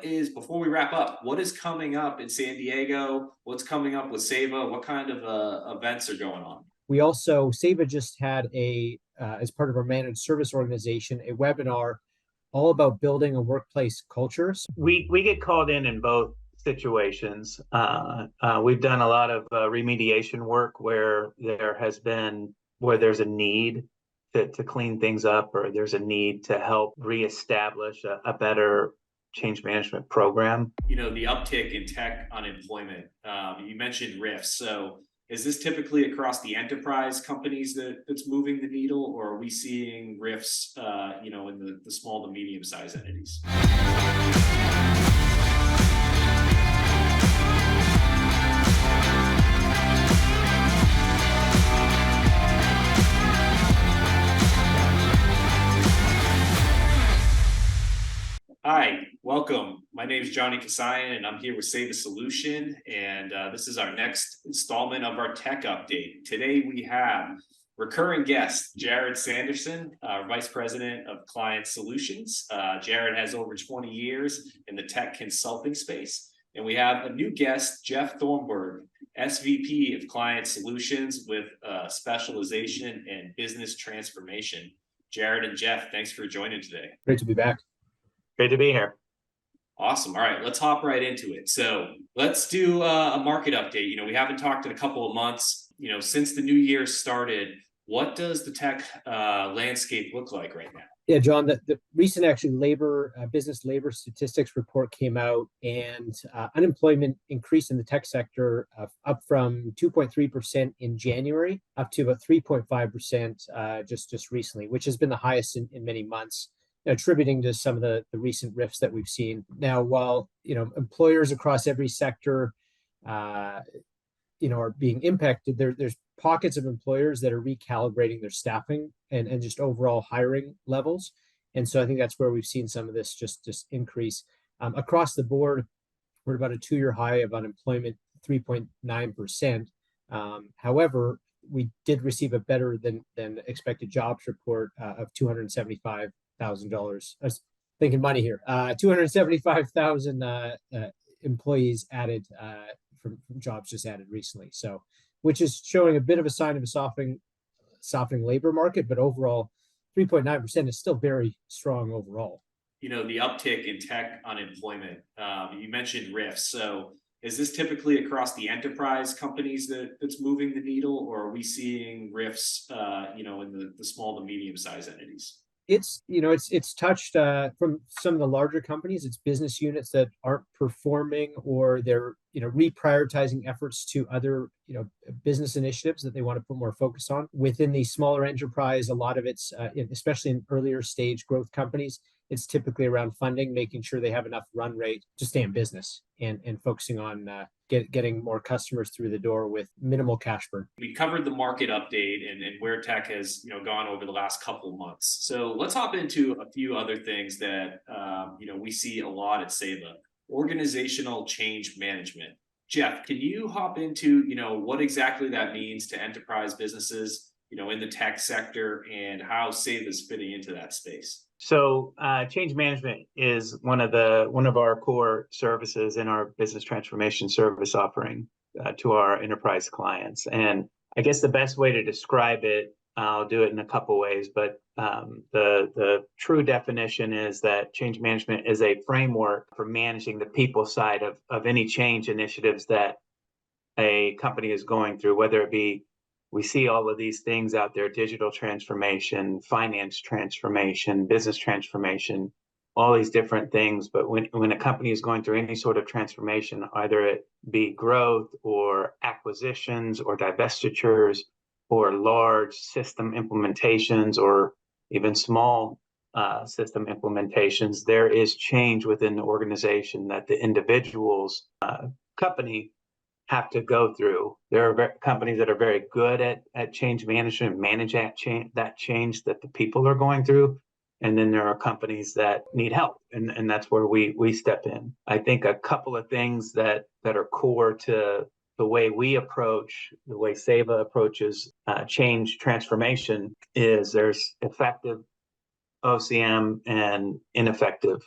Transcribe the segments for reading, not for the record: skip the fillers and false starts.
before we wrap up, what is coming up in San Diego? What's coming up with Sayva? What kind of events are going on? We also, Sayva just had as part of our managed service organization, a webinar all about building a workplace culture. We get called in both situations. We've done a lot of remediation work where there's a need to clean things up, or there's a need to help reestablish a better change management program. The uptick in tech unemployment, you mentioned RIFs. So is this typically across the enterprise companies that's moving the needle, or are we seeing RIFs, in the small to medium sized entities? Hi, welcome. My name is Johnny Kasian, and I'm here with Sayva Solution, and this is our next installment of our tech update. Today we have recurring guest Jared Sanderson, our Vice President of Client Solutions. Jared has over 20 years in the tech consulting space, and we have a new guest, Jeff Thornbrugh, SVP of Client Solutions with specialization in business transformation. Jared and Jeff, thanks for joining today. Great to be back. Great to be here. Awesome. All right, let's hop right into it. So let's do a market update. We haven't talked in a couple of months. Since the new year started, what does the tech landscape look like right now? Yeah, John, the recent business labor statistics report came out, and unemployment increased in the tech sector up from 2.3% in January up to about 3.5% just recently, which has been the highest in many months, attributing to some of the recent rifts that we've seen. Now, while employers across every sector are being impacted, there's pockets of employers that are recalibrating their staffing and just overall hiring levels. And so I think that's where we've seen some of this just increase. Across the board, we're at about a 2-year high of unemployment, 3.9%. However, we did receive a better than expected jobs report of $275,000. I was thinking money here. 275,000 employees added from jobs just added recently. So, which is showing a bit of a sign of a softening labor market, but overall, 3.9% is still very strong overall. The uptick in tech unemployment, you mentioned RIFs. So is this typically across the enterprise companies that's moving the needle, or are we seeing RIFs, in the small to medium sized entities? It's touched from some of the larger companies. It's business units that aren't performing, or they're reprioritizing efforts to other business initiatives that they want to put more focus on. Within the smaller enterprise, a lot of it's especially in earlier stage growth companies, it's typically around funding, making sure they have enough run rate to stay in business, and focusing on getting more customers through the door with minimal cash burn. We covered the market update and where tech has gone over the last couple of months. So let's hop into a few other things that we see a lot at Sayva. Organizational change management. Jeff, can you hop into what exactly that means to enterprise businesses in the tech sector, and how Sayva is fitting into that space? So change management is one of our core services in our business transformation service offering to our enterprise clients. And I guess the best way to describe it, I'll do it in a couple ways, but the true definition is that change management is a framework for managing the people side of any change initiatives that a company is going through, whether it be, we see all of these things out there: digital transformation, finance transformation, business transformation, all these different things. But when a company is going through any sort of transformation, either it be growth or acquisitions or divestitures or large system implementations or even small system implementations, there is change within the organization that the individuals, company, have to go through. There are companies that are very good at change management, manage that change that the people are going through. And then there are companies that need help. And that's where we step in. I think a couple of things that are core to the way Sayva approaches change transformation is there's effective OCM and ineffective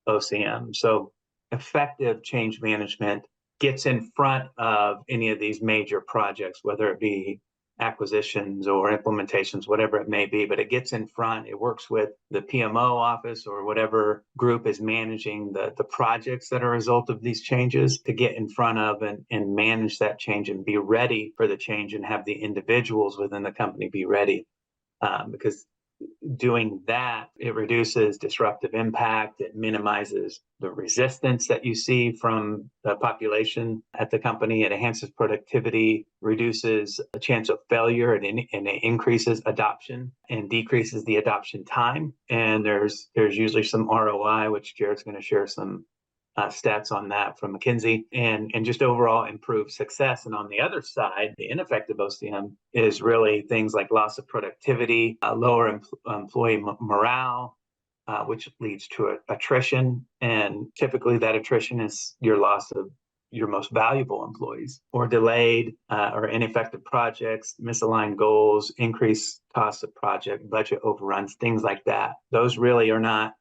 OCM. So effective change management gets in front of any of these major projects, whether it be acquisitions or implementations, whatever it may be, but it gets in front, it works with the PMO office or whatever group is managing the projects that are a result of these changes to get in front of and manage that change and be ready for the change and have the individuals within the company be ready. Because doing that, it reduces disruptive impact, it minimizes the resistance that you see from the population at the company, it enhances productivity, reduces the chance of failure, and it increases adoption and decreases the adoption time. And there's usually some ROI, which Jared's going to share some stats on that from McKinsey, and just overall improve success. And on the other side, the ineffective OCM is really things like loss of productivity, lower employee morale, which leads to attrition. And typically that attrition is your loss of your most valuable employees, or delayed or ineffective projects, misaligned goals, increased costs of project, budget overruns, things like that. Those really are not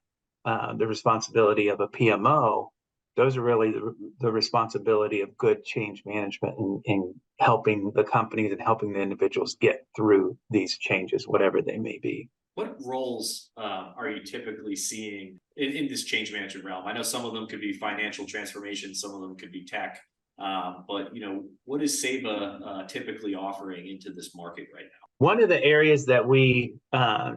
the responsibility of a PMO. Those are really the responsibility of good change management in helping the companies and helping the individuals get through these changes, whatever they may be. What roles are you typically seeing in this change management realm? I know some of them could be financial transformation, some of them could be tech, but what is Sayva typically offering into this market right now? One of the areas that we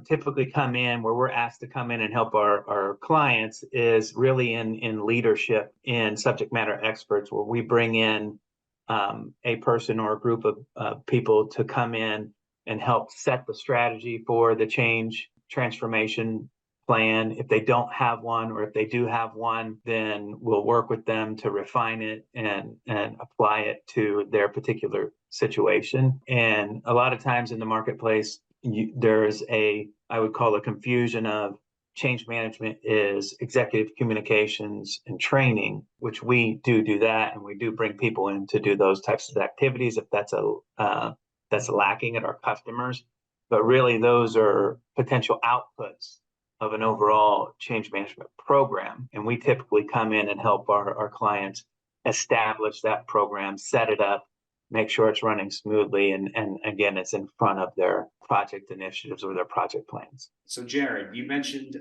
typically come in, where we're asked to come in and help our clients, is really in leadership, in subject matter experts, where we bring in a person or a group of people to come in and help set the strategy for the change transformation plan. If they don't have one, or if they do have one, then we'll work with them to refine it and apply it to their particular situation. And a lot of times in the marketplace, there's I would call a confusion of change management is executive communications and training, which we do that, and we do bring people in to do those types of activities if that's lacking at our customers. But really, those are potential outputs of an overall change management program. And we typically come in and help our clients establish that program, set it up, make sure it's running smoothly, and again, it's in front of their project initiatives or their project plans. So Jared, you mentioned,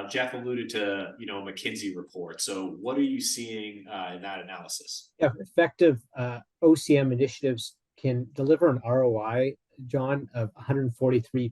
Jeff alluded to, a McKinsey report. So what are you seeing in that analysis? Yeah, effective OCM initiatives can deliver an ROI, John, of 143%.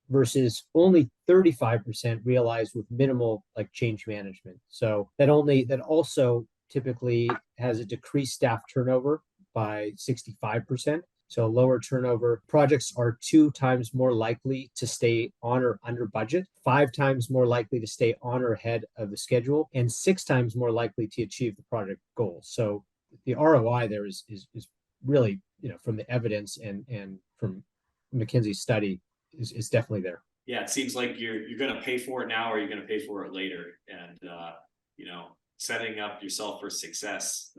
Versus only 35% realized with minimal change management. So that also typically has a decreased staff turnover by 65%. So lower turnover. Projects are 2 times more likely to stay on or under budget, 5 times more likely to stay on or ahead of the schedule, and 6 times more likely to achieve the project goals. So the ROI there is really, from the evidence and from McKinsey's study, is definitely there. Yeah, it seems like you're going to pay for it now, or you're going to pay for it later, and setting up yourself for success,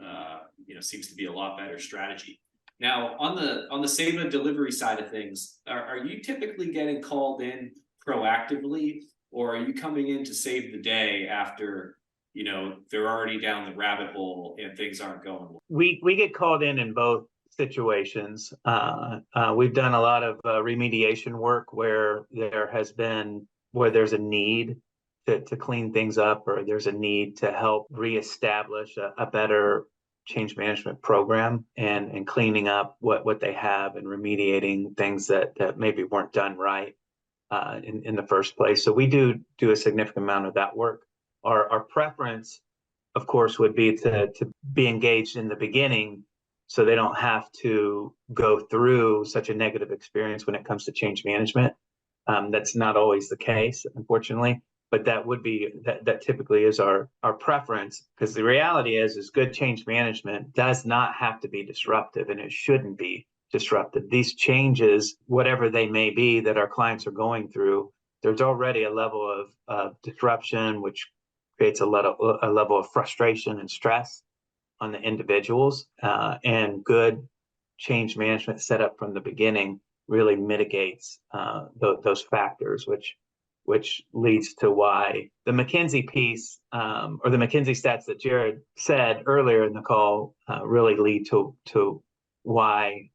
seems to be a lot better strategy. Now, on the Sayva delivery side of things, are you typically getting called in proactively, or are you coming in to save the day after they're already down the rabbit hole and things aren't going well? We get called in both situations. We've done a lot of remediation work where there's a need to clean things up, or there's a need to help reestablish a better change management program and cleaning up what they have and remediating things that maybe weren't done right in the first place. So we do a significant amount of that work. Our preference, of course, would be to be engaged in the beginning, so they don't have to go through such a negative experience when it comes to change management. That's not always the case, unfortunately, but that typically is our preference, because the reality is good change management does not have to be disruptive, and it shouldn't be disruptive. These changes, whatever they may be that our clients are going through, there's already a level of disruption, which creates a level of frustration and stress on the individuals, and good change management set up from the beginning really mitigates those factors, which which leads to why the McKinsey piece, or the McKinsey stats that Jared said earlier in the call, really lead to why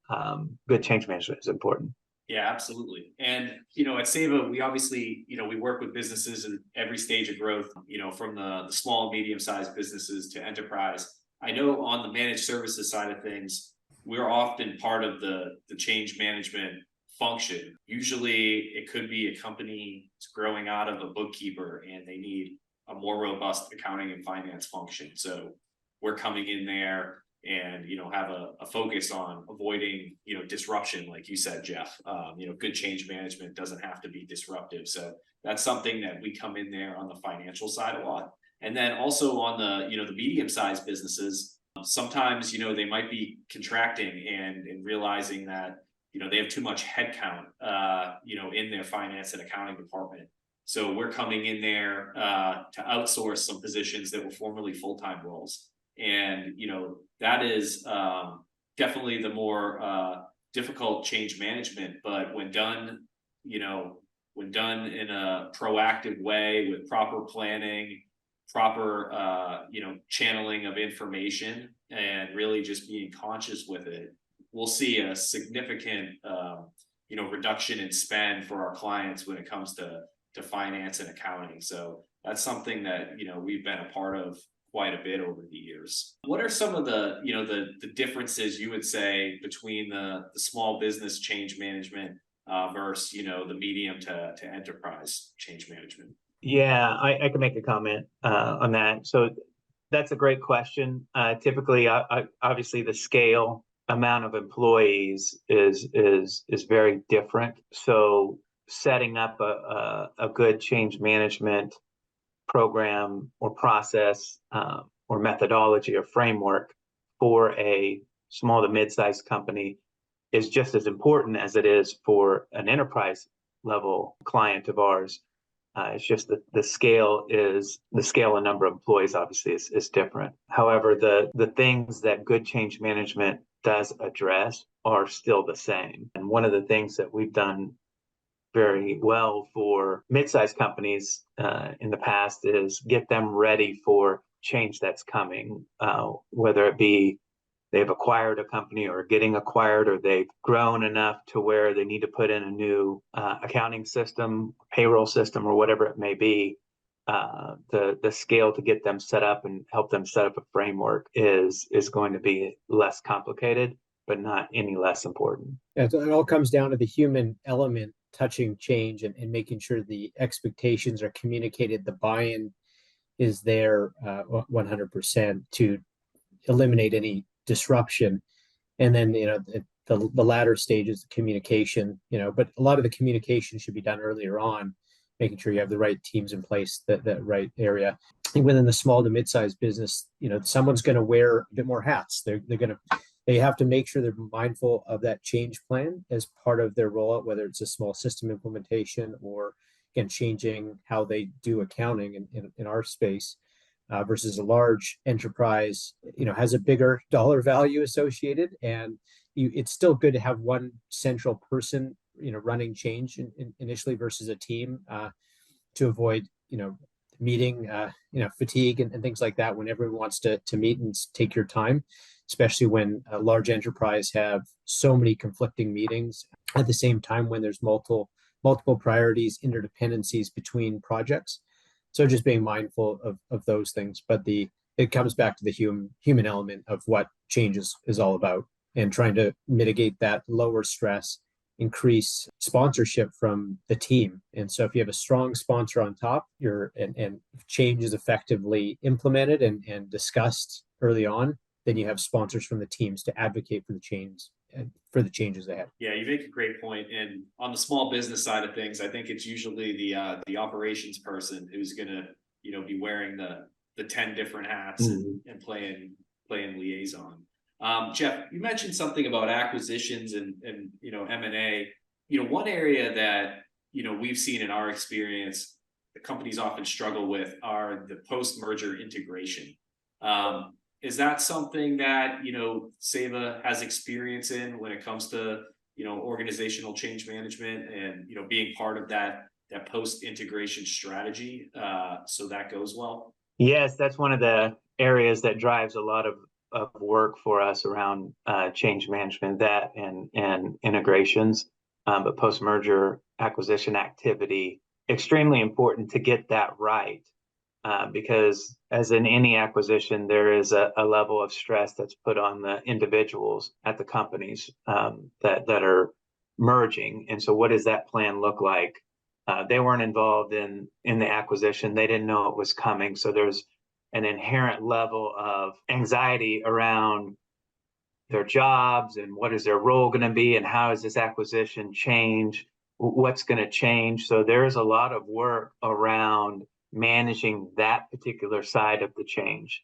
good change management is important. Yeah, absolutely. And, at Sayva, we obviously, we work with businesses in every stage of growth, from the small, medium-sized businesses to enterprise. I know on the managed services side of things, we're often part of the change management function. Usually it could be a company that's growing out of a bookkeeper and they need a more robust accounting and finance function. So we're coming in there and have a focus on avoiding disruption, like you said, Jeff. Good change management doesn't have to be disruptive, so that's something that we come in there on the financial side a lot. And then also on the the medium-sized businesses, sometimes they might be contracting and realizing that they have too much headcount in their finance and accounting department. So we're coming in there to outsource some positions that were formerly full-time roles. And that is definitely the more difficult change management, but when done in a proactive way with proper planning, proper channeling of information, and really just being conscious with it, we'll see a significant reduction in spend for our clients when it comes to finance and accounting. So that's something that we've been a part of quite a bit over the years. What are some of the the differences you would say between the small business change management versus the medium to enterprise change management? Yeah, I can make a comment on that. So that's a great question. Typically, obviously, the scale amount of employees is very different. So setting up a good change management program or process or methodology or framework for a small to mid-sized company is just as important as it is for an enterprise level client of ours. It's just that the scale and number of employees obviously is different. However, the things that good change management does address are still the same. And one of the things that we've done very well for mid-sized companies in the past is get them ready for change that's coming, whether it be they've acquired a company or getting acquired, or they've grown enough to where they need to put in a new accounting system, payroll system, or whatever it may be. The scale to get them set up and help them set up a framework is going to be less complicated, but not any less important. Yeah, so it all comes down to the human element touching change and making sure the expectations are communicated, the buy-in is there 100% to eliminate any disruption. And then the latter stage is the communication, but a lot of the communication should be done earlier on, making sure you have the right teams in place, that right area. I think within the small to mid-sized business, someone's going to wear a bit more hats. They have to make sure they're mindful of that change plan as part of their rollout, whether it's a small system implementation or, again, changing how they do accounting in our space versus a large enterprise, has a bigger dollar value associated. And it's still good to have one central person, running change initially versus a team to avoid, meeting, fatigue and things like that when everyone wants to meet and take your time, especially when a large enterprise have so many conflicting meetings at the same time, when there's multiple priorities, interdependencies between projects. So just being mindful of those things, but it comes back to the human element of what change is all about, and trying to mitigate that, lower stress, increase sponsorship from the team. And so if you have a strong sponsor on top, and change is effectively implemented and discussed early on, then you have sponsors from the teams to advocate for the changes ahead. Yeah, you make a great point. And on the small business side of things, I think it's usually the operations person who's going to be wearing the 10 different hats and playing liaison. Jeff, you mentioned something about acquisitions and M&A. One area that we've seen in our experience, the companies often struggle with are the post-merger integration. Is that something that Sayva has experience in when it comes to organizational change management and being part of that that post-integration strategy, so that goes well? Yes, that's one of the areas that drives a lot of work for us around change management, that and integrations. But post-merger acquisition activity, extremely important to get that right. Because as in any acquisition, there is a level of stress that's put on the individuals at the companies that are merging. And so what does that plan look like? They weren't involved in the acquisition. They didn't know it was coming. So there's an inherent level of anxiety around their jobs and what is their role going to be and how does this acquisition change? What's going to change? So there's a lot of work around managing that particular side of the change,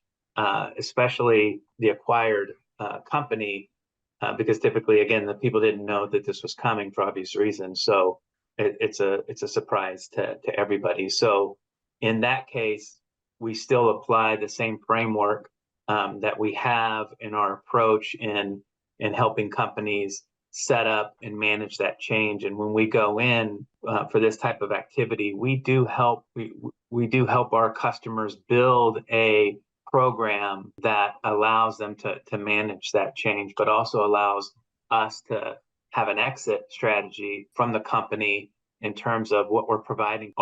especially the acquired company, because typically, again, the people didn't know that this was coming for obvious reasons. So it's a surprise to everybody. So in that case, we still apply the same framework that we have in our approach in helping companies set up and manage that change. And when we go in for this type of activity, we do help our customers build a program that allows them to manage that change, but also allows us to have an exit strategy from the company in terms of what we're providing.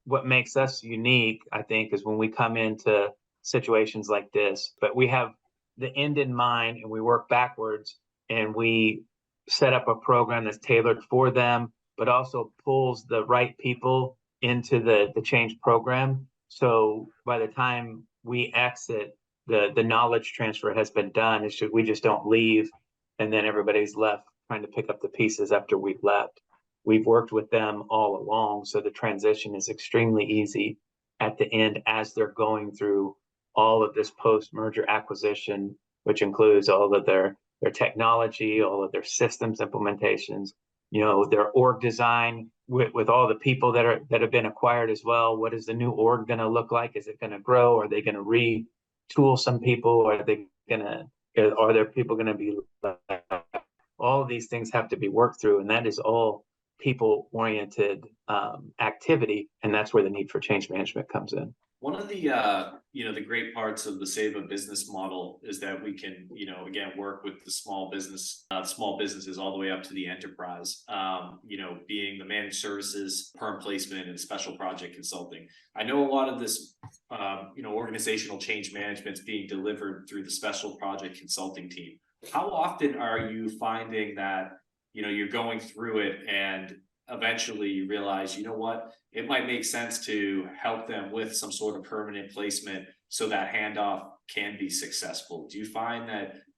What makes us unique, I think, is when we come into situations like this, but we have the end in mind and we work backwards and we set up a program that's tailored for them, but also pulls the right people into the change program. So by the time we exit, the knowledge transfer has been done. We just don't leave and then everybody's left trying to pick up the pieces after we've left. We've worked with them all along, so the transition is extremely easy at the end as they're going through all of this post-merger acquisition, which includes all of their technology, all of their systems implementations, their org design with all the people that have been acquired as well. What is the new org going to look like? Is it going to grow? Are they going to retool some people? Are there people going to be all of these things have to be worked through, and that is all people-oriented activity, and that's where the need for change management comes in. One of the the great parts of the Sayva business model is that we can, again, work with the small businesses all the way up to the enterprise, being the managed services, perm placement, and special project consulting. I know a lot of this, organizational change management is being delivered through the special project consulting team. How often are you finding that, you're going through it and eventually you realize, it might make sense to help them with some sort of permanent placement so that handoff can be successful? Do you find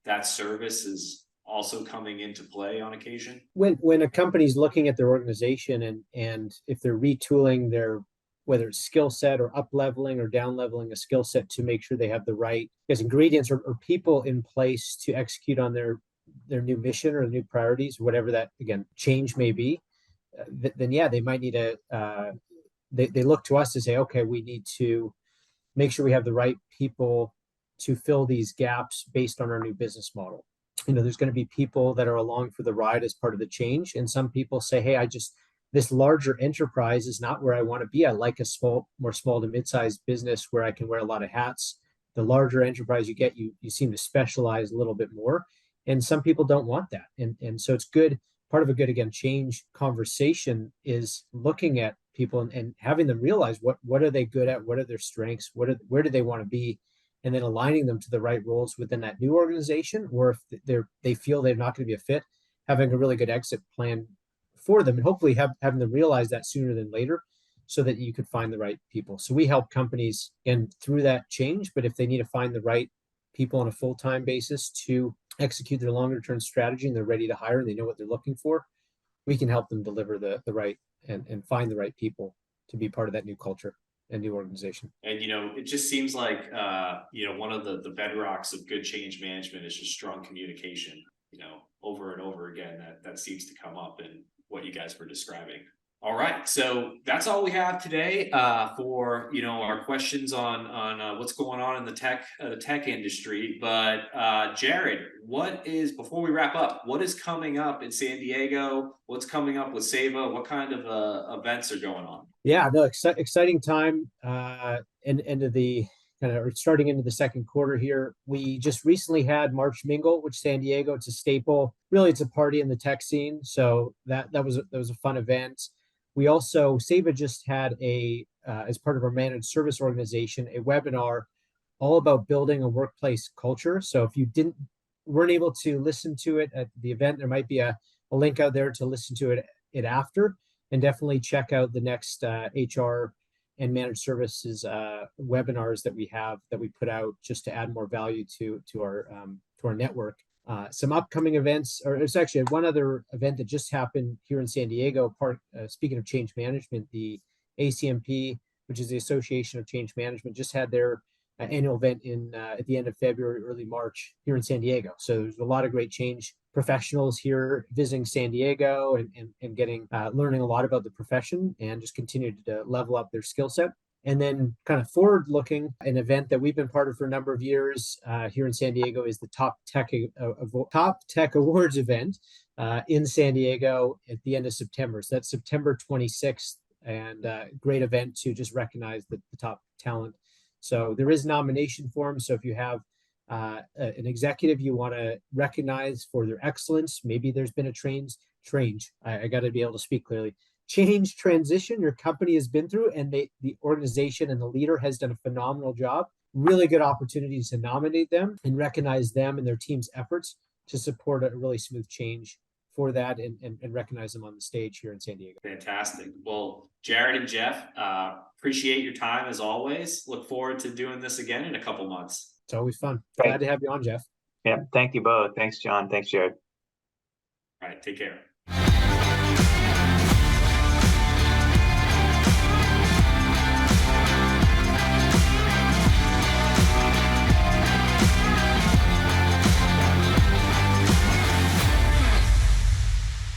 that service is also coming into play on occasion? When a company's looking at their organization and if they're retooling their, whether it's skill set or up leveling or down leveling a skill set to make sure they have the right ingredients or people in place to execute on their new mission or new priorities, whatever that, again, change may be, then yeah, they might need they look to us to say, okay, we need to make sure we have the right people to fill these gaps based on our new business model. There's going to be people that are along for the ride as part of the change. And some people say, hey, this larger enterprise is not where I want to be. I like a more small to mid-sized business where I can wear a lot of hats. The larger enterprise you get, you seem to specialize a little bit more. And some people don't want that. And so it's good. Part of a good, again, change conversation is looking at people and having them realize what are they good at? What are their strengths? Where do they want to be? And then aligning them to the right roles within that new organization, or if they feel they're not going to be a fit, having a really good exit plan for them, and hopefully having them realize that sooner than later, so that you could find the right people. So we help companies through that change, but if they need to find the right people on a full-time basis to execute their longer-term strategy and they're ready to hire and they know what they're looking for, we can help them deliver the right and find the right people to be part of that new culture and new organization. And, it just seems like, one of the bedrocks of good change management is just strong communication, over and over again, that seems to come up in what you guys were describing. All right, so that's all we have today for our questions on what's going on in the tech industry. But Jared, before we wrap up, what is coming up in San Diego? What's coming up with Sayva? What kind of events are going on? Yeah, no, exciting time. Into the starting into the second quarter here. We just recently had March Mingle, which San Diego. It's a staple. Really, it's a party in the tech scene. So that was a fun event. We also Sayva just had as part of our managed service organization, a webinar all about building a workplace culture. So if you weren't able to listen to it at the event, there might be a link out there to listen to it after. And definitely check out the next HR and managed services webinars that we put out just to add more value to our network. Some upcoming events, or it's actually one other event that just happened here in San Diego. Speaking of change management, the ACMP, which is the Association of Change Management, just had their annual event at the end of February, early March here in San Diego. So there's a lot of great change professionals here visiting San Diego and getting learning a lot about the profession and just continue to level up their skill set. And then kind of forward looking, an event that we've been part of for a number of years here in San Diego is the Top Tech Awards event in San Diego at the end of September. So that's September 26th, and great event to just recognize the top talent. So there is nomination forms. So if you have an executive you want to recognize for their excellence, maybe there's been I got to be able to speak clearly. Change transition your company has been through, and the organization and the leader has done a phenomenal job. Really good opportunities to nominate them and recognize them and their team's efforts to support a really smooth change for that and recognize them on the stage here in San Diego. Fantastic. Well, Jared and Jeff, appreciate your time as always. Look forward to doing this again in a couple months. It's always fun. Great. Glad to have you on, Jeff. Yeah, thank you both. Thanks, John. Thanks, Jared. All right, take care.